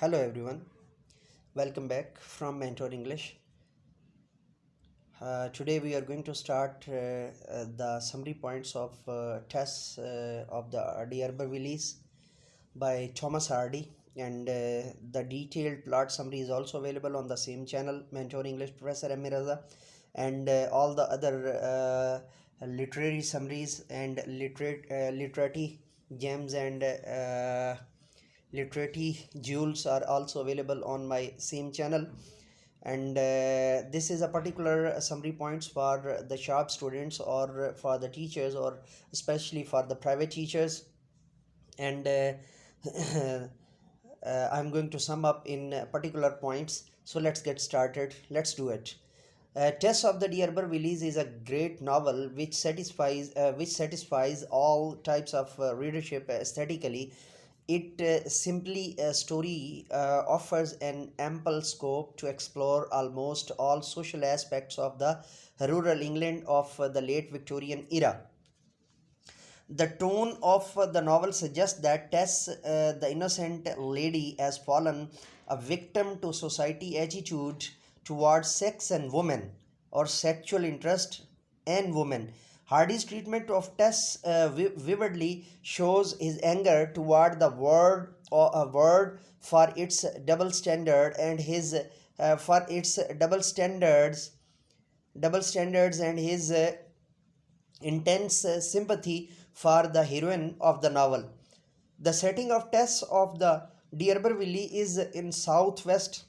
Hello everyone, welcome back from Mentor English. Today we are going to start the summary points of tests of the De urbervilles by Thomas Hardy, and the detailed plot summary is also available on the same channel, Mentor English Professor M. Raza, and all the other literary summaries and literary gems and literary jewels are also available on my same channel. And this is a particular summary points for the sharp students or for the teachers, or especially for the private teachers. And I'm going to sum up in particular points, so let's get started. Let's do it. Tess of the D. Urbervilles is a great novel which satisfies all types of readership aesthetically. It simply a story offers an ample scope to explore almost all social aspects of the rural England of the late Victorian era. The tone of the novel suggests that Tess, the innocent lady, has fallen a victim to society attitude towards sex and women, or sexual interest and women. Hardy's treatment of Tess vividly shows his anger toward the world, or a word for its double standard and his for its double standards and his intense sympathy for the heroine of the novel. The setting of Tess of the D'Urberville is in southwest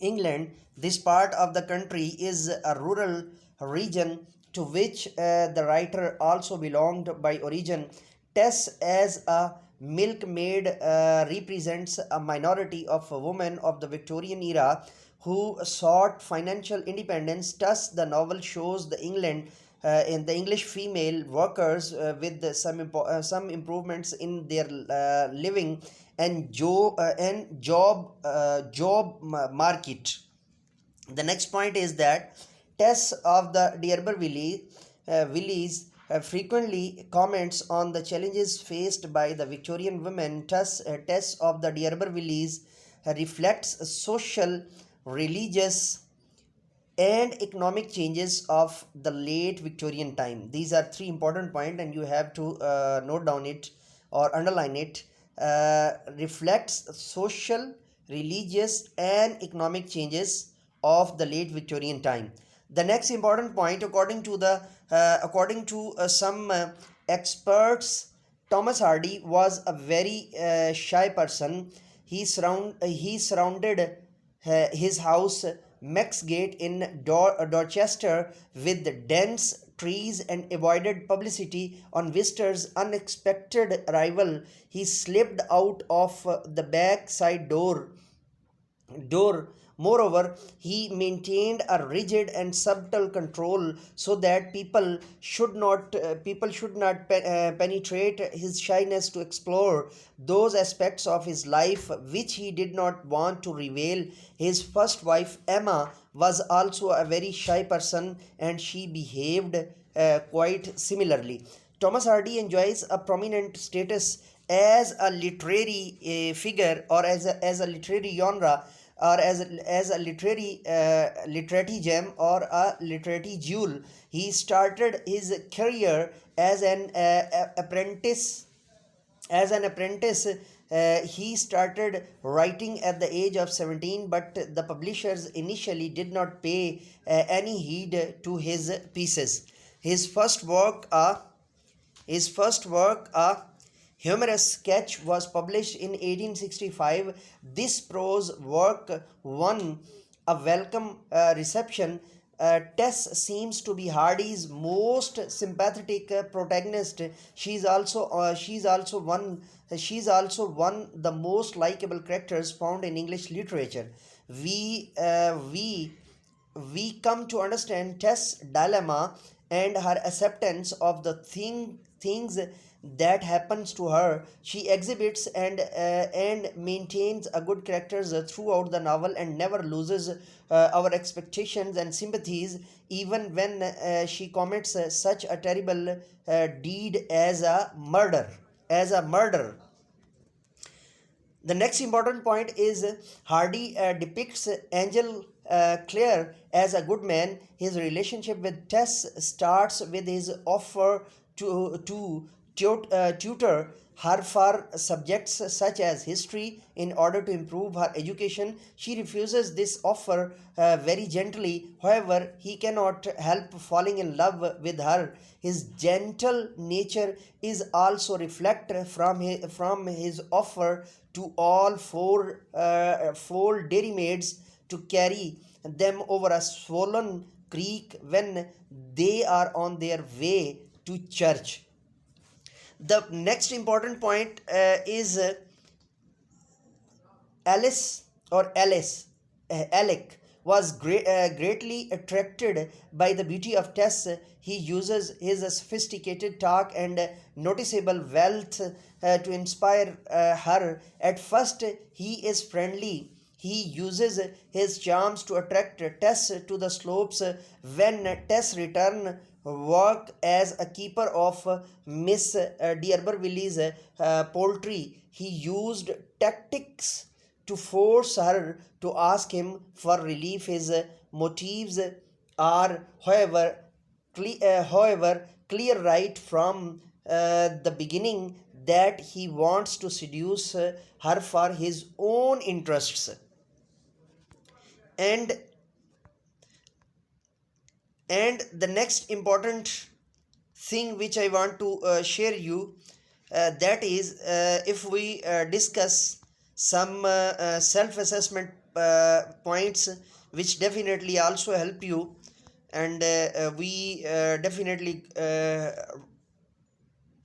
England. This part of the country is a rural region to which the writer also belonged by origin. Tess, as a milkmaid, represents a minority of women of the Victorian era who sought financial independence. Thus, the novel shows the England in the English female workers with some improvements in their living and job market. The next point is that Tess of the D'Urberville Villiers frequently comments on the challenges faced by the Victorian women. Tess of the D'Urbervilles reflects social, religious, and economic changes of the late Victorian time. These are three important points, and you have to note down it or underline it. Reflects social, religious, and economic changes of the late Victorian time. The next important point, according to some experts, Thomas Hardy was a very shy person. He surrounded his house Maxgate in Dorchester with dense trees and avoided publicity. On visitors' unexpected arrival, he slipped out of the back side door. Moreover, he maintained a rigid and subtle control so that people should not penetrate his shyness to explore those aspects of his life which he did not want to reveal. His first wife Emma was also a very shy person, and she behaved quite similarly. Thomas Hardy enjoys a prominent status as a literary figure, or as a literary genre, or as a literary gem or a literary jewel. He started his career as an apprentice. He started writing at the age of 17, but the publishers initially did not pay any heed to his pieces. His first work, a humorous sketch, was published in 1865. This prose work won a welcome reception. Tess seems to be Hardy's most sympathetic protagonist. She's also one the most likable characters found in English literature. We uh, we we come to understand Tess' dilemma and her acceptance of the things that happens to her. She exhibits and maintains a good character throughout the novel and never loses our expectations and sympathies, even when she commits such a terrible deed as a murder. The next important point is Hardy depicts Angel Clare as a good man. His relationship with Tess starts with his offer to tutor her for subjects such as history in order to improve her education. She refuses this offer very gently. However, he cannot help falling in love with her. His gentle nature is also reflected from his offer to all four dairy maids to carry them over a swollen creek when they are on their way to church. The next important point is Alice or Alice, Alec was greatly attracted by the beauty of Tess. He uses his sophisticated talk and noticeable wealth to inspire her. At first, he is friendly. He uses his charms to attract Tess to the slopes. When Tess returns work as a keeper of Miss D'Urberville's poultry, he used tactics to force her to ask him for relief. His motives are, however, clear right from the beginning that he wants to seduce her for his own interests. And the next important thing which I want to share you, that is if we discuss some self-assessment points which definitely also help you, and we definitely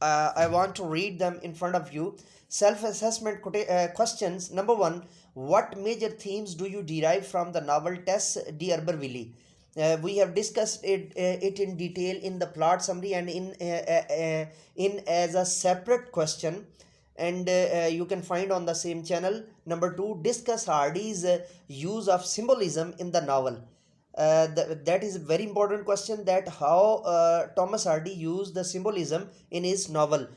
I want to read them in front of you. Self-assessment questions. Number one: what major themes do you derive from the novel Tess D'Urberville? We have discussed it in detail in the plot summary and in as a separate question, and you can find on the same channel. Number two: discuss Hardy's use of symbolism in the novel. That is a very important question, that how Thomas Hardy used the symbolism in his novel.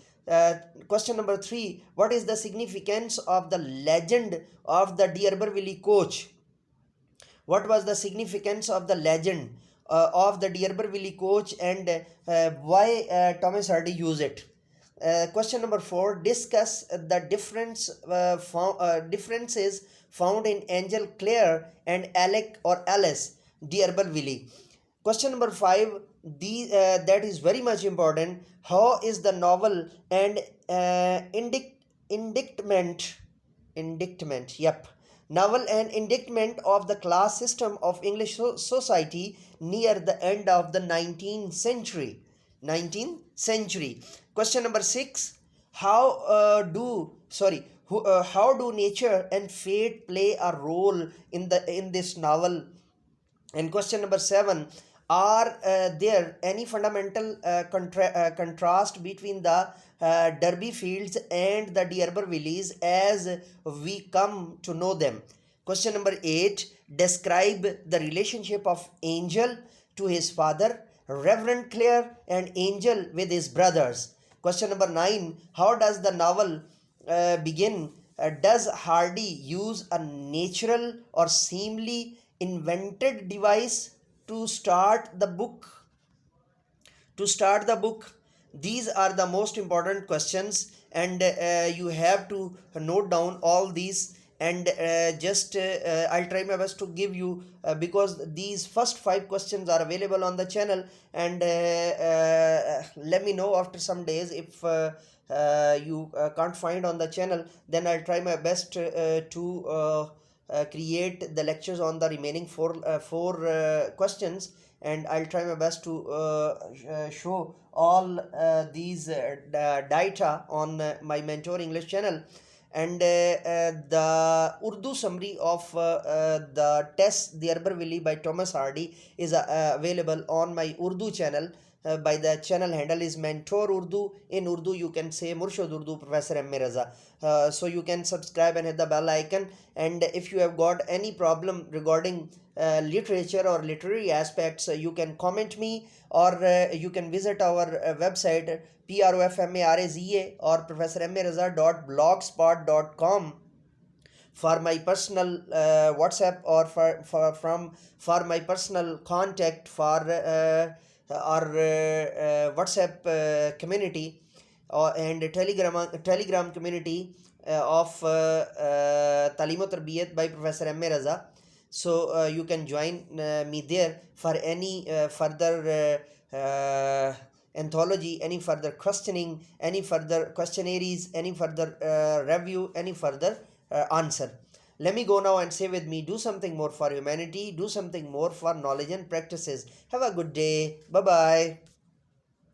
Question number three: what is the significance of the legend of the D'Urberville coach? What was the significance of the legend of the D'Urberville coach, and why Thomas Hardy used it? Question number four: discuss the differences found in Angel Clare and Alec or Alice D'Urberville. Question number five: that is very much important. How is the novel and indictment yep, novel and indictment of the class system of English society near the end of the 19th century. Question number six: how do nature and fate play a role in this novel? And question number seven: are there any fundamental contrast between the Derby Fields and the D'Urbervilles as we come to know them? Question number eight: describe the relationship of Angel to his father, Reverend Clare, and Angel with his brothers. Question number nine: how does the novel begin? Does Hardy use a natural or seemingly invented device to start the book? These are the most important questions, and you have to note down all these, and just I'll try my best to give you because these first five questions are available on the channel, and let me know after some days if you can't find on the channel. Then I'll try my best to create the lectures on the remaining four questions, and I'll try my best to show all these data on my Mentor English channel. And the Urdu summary of the Tess D'Urberville by Thomas Hardy is available on my Urdu channel. By the channel handle is Mentor Urdu. In Urdu you can say Murshid Urdu Professor M.A. Raza. So you can subscribe and hit the bell icon. And if you have got any problem regarding literature or literary aspects, you can comment me, or you can visit our website profmaraza or professormaraza.blogspot.com. for my personal WhatsApp, or for my personal contact for our WhatsApp community, and Telegram community of Talim Tarbiyat by Professor M.A. Raza. So you can join me there for any further anthology, any further questioning, any further questionnaires, any further review, any further answer. Let me go now and say with me: do something more for humanity, do something more for knowledge and practices. Have a good day. Bye bye.